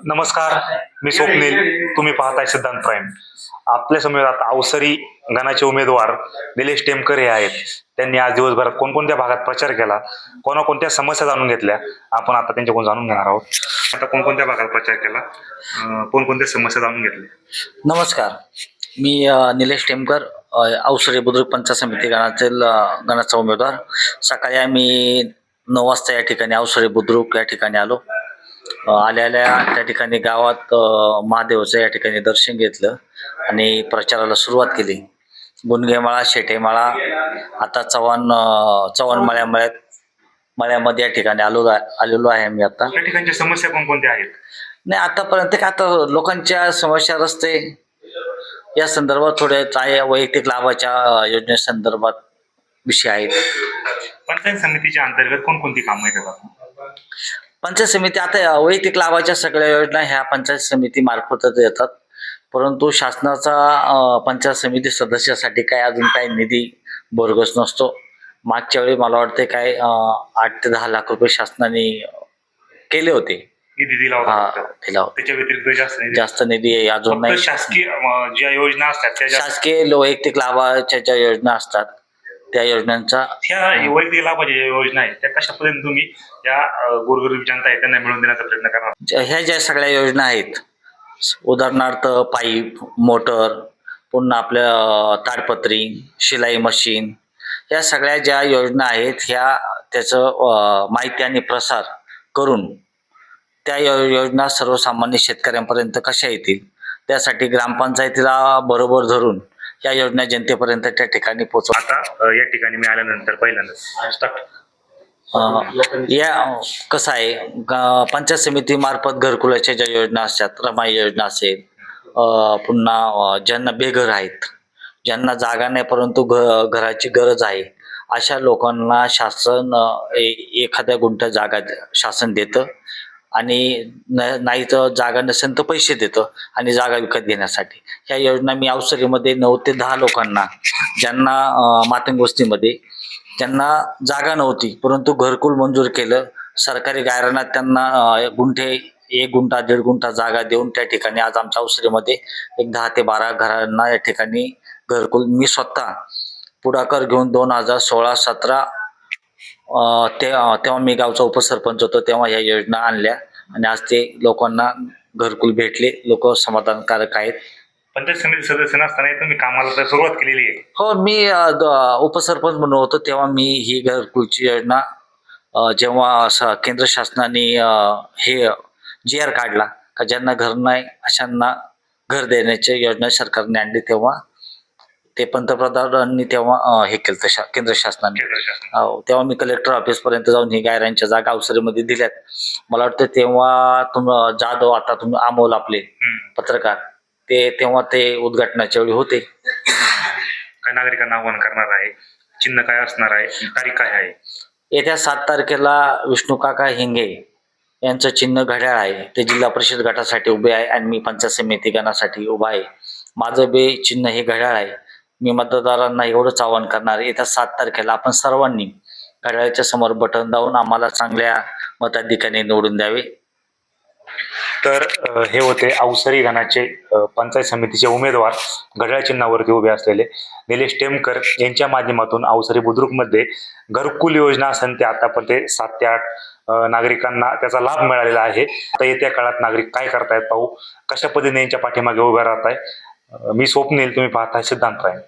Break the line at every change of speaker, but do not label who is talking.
नमस्कार, मी स्वप्नील. तुम्ही पाहताय सिद्धांत प्राईम. आपल्या समोर आता अवसरी गणाचे उमेदवार निलेश टेमकर हे आहेत. त्यांनी आज दिवसभरात कोणकोणत्या भागात प्रचार केला, कोणकोणत्या समस्या जाणून घेतल्या, आपण आता त्यांच्याकडून जाणून घेणार आहोत. आता कोणकोणत्या भागात प्रचार केला, कोणकोणत्या समस्या जाणून घेतल्या.
नमस्कार, मी निलेश टेमकर, अवसरी बुद्रुक पंचायत समिती गणाचा उमेदवार. सकाळी आम्ही 9 वाजता या ठिकाणी अवसरी बुद्रुक या ठिकाणी आलो. आल्या त्या ठिकाणी गावात महादेवचं या ठिकाणी दर्शन घेतलं आणि प्रचाराला सुरुवात केली. गुणगेमाळा, शेटेमाळा, आता चव्हाण मळ्यामध्ये या ठिकाणी आलेलो आहे मी. आता
या ठिकाणच्या समस्या कोणकोणत्या आहेत?
नाही, आतापर्यंत का आता लोकांच्या समस्या, रस्ते या संदर्भात थोड्या वैयक्तिक लाभाच्या योजनेसंदर्भात विषय आहेत.
पंचायत समितीच्या अंतर्गत कोणकोणती कामं येतात?
पंचायत समिती आता वैयक्तिक लाभाच्या सगळ्या योजना ह्या पंचायत समिती मार्फतच येतात, परंतु शासनाचा पंचायत समिती सदस्यासाठी काय अजून काही निधी बोरगस नसतो. मागच्या वेळी मला वाटते काय 8 ते 10 लाख रुपये शासनाने केले होते.
दिला होता.
त्याच्या व्यतिरिक्त जास्त निधी अजून नाही.
शासकीय ज्या योजना असतात त्या
शासकीय वैयक्तिक लाभाच्या ज्या योजना असतात त्या योजनांचा,
ह्या वैयक्तिक लाभाच्या ज्या योजना आहेत त्या कशा पद्धतीने तुम्ही या गोरगरीब जनता आहे त्यांना मिळवून देण्याचा प्रयत्न करणार?
ह्या ज्या सगळ्या योजना आहेत, उदाहरणार्थ पाईप, मोटर, पुन्हा आपल्या ताडपत्री, शिलाई मशीन, या सगळ्या ज्या योजना आहेत ह्या त्याचं माहिती आणि प्रसार करून त्या योजना सर्वसामान्य शेतकऱ्यांपर्यंत कशा येतील त्यासाठी ग्रामपंचायतीला बरोबर धरून या योजना जनतेपर्यंत त्या ठिकाणी पोहोचवा.
आता या ठिकाणी मी आल्यानंतर पहिल्यांदा
या कसं आहे, पंचायत समिती मार्फत घरकुलाच्या ज्या योजना असतात, रमाई योजना असेल, पुन्हा ज्यांना बेघर आहेत, ज्यांना जागा नाही परंतु घराची गरज आहे, अशा लोकांना शासन एखाद्या गुंठ जागा शासन देतं आणि नाही तर जागा नसेल तर पैसे देतं आणि जागा विकत घेण्यासाठी. ह्या योजना मी अवसरीमध्ये 9 ते 10 लोकांना, ज्यांना मातंग वस्तीमध्ये त्यांना जागा नव्हती परंतु घरकुल मंजूर केलं. सरकारी गायरानात त्यांना 1 गुंठा 1.5 गुंठा जागा देऊन त्या ठिकाणी आज आमच्या अवसरीमध्ये 10 ते 12 घरांना या ठिकाणी घरकुल मी स्वतः पुढाकार घेऊन 2016-17 तेव्हा मी गावचा उपसरपंच होतो, तेव्हा ह्या योजना आणल्या आणि आज ते लोकांना घरकुल भेटले. लोक समाधानकारक आहेत.
पंचायत समिती सदस्य नसताना तुम्ही कामाला तर सुरुवात केलेली आहे?
हो, मी उपसरपंच म्हणून होतो तेव्हा मी ही घरकुलची योजना जेव्हा केंद्र शासनाने हे GR काढला का ज्यांना घर नाही अशांना घर देण्याची योजना सरकारने आणली, तेव्हा ते पंतप्रधानांनी तेव्हा हे केलं केंद्र शासनाने. तेव्हा मी कलेक्टर ऑफिस पर्यंत जाऊन ही गायरांच्या जागा अवसरीमध्ये दिल्यात. मला वाटतं तेव्हा जाधव, आता तुम्ही अमोल आपले पत्रकार, तेव्हा ते उद्घाटनाच्या वेळी होते.
काय नागरिकांना आव्हान करणार आहे? चिन्ह काय असणार आहे? तारीख काय आहे?
येत्या 7 तारखेला विष्णू काका हिंगे यांचं चिन्ह घड्याळ आहे. ते जिल्हा परिषद गटासाठी उभे आहे आणि मी पंचायत समिती गणासाठी उभा आहे. माझं बे चिन्ह हे घड्याळ आहे. मी मतदारांना एवढंच आवाहन करणार, येत्या 7 तारखेला आपण सर्वांनी घड्याळाच्या समोर बटन दाबून आम्हाला चांगल्या मताधिकाने निवडून द्यावे.
तर हे होते अवसरी गणाचे पंचायत समितीचे उमेदवार, घड्याळ चिन्हावरती उभे असलेले निलेश टेमकर यांच्या माध्यमातून अवसरी बुद्रुकमध्ये घरकुल योजना असेल ते आतापर्यंत 7 ते 8 नागरिकांना त्याचा लाभ मिळालेला आहे. आता येत्या काळात नागरिक काय करतायत पाहू, कशा पद्धतीने यांच्या पाठीमागे उभे राहत आहे. मी स्वप्नील, तुम्ही पाहताय सिद्धांत प्राईम.